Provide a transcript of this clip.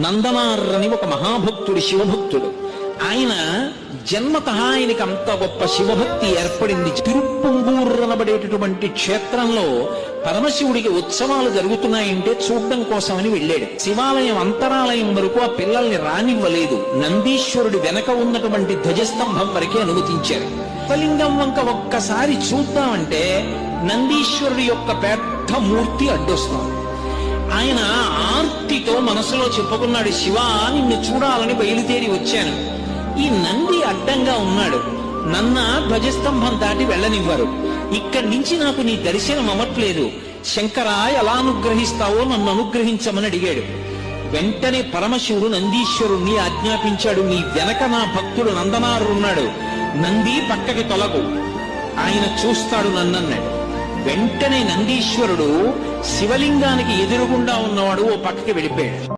నందనారని ఒక మహాభక్తుడు, శివభక్తుడు. ఆయన జన్మత ఆయనకి అంత గొప్ప శివభక్తి ఏర్పడింది. తిరుప్పంగూరు అనబడేటటువంటి క్షేత్రంలో పరమశివుడికి ఉత్సవాలు జరుగుతున్నాయంటే చూడడం కోసమని వెళ్ళాడు. శివాలయం అంతరాలయం వరకు ఆ పిల్లల్ని రానివ్వలేదు. నందీశ్వరుడి వెనక ఉన్నటువంటి ధ్వజస్తంభం వరకే అనుమతించారు. శివలింగం వంక ఒక్కసారి చూద్దామంటే నందీశ్వరుడి యొక్క పెద్ద మూర్తి అడ్డొస్తుంది. ఆయన ఆర్తితో మనసులో చెప్పుకున్నాడు, శివా నిన్ను చూడాలని బయలుదేరి వచ్చాను. ఈ నంది అడ్డంగా ఉన్నాడు, నన్న ధ్వజస్తంభం దాటి వెళ్ళనివ్వరు. ఇక్కడి నుంచి నాకు నీ దర్శనం అవ్వట్లేదు. శంకరా ఎలా అనుగ్రహిస్తావో నన్ను అనుగ్రహించమని అడిగాడు. వెంటనే పరమశివుడు నందీశ్వరుణ్ణి ఆజ్ఞాపించాడు, నీ వెనక నా భక్తుడు నందనారున్నాడు, నంది పక్కకి తొలగు, ఆయన చూస్తాడు నన్నన్నాడు. వెంటనే నందీశ్వరుడు శివలింగానికి ఎదురుగుండా ఉన్నవాడు ఓ పక్కకి వెళ్ళిపోయాడు.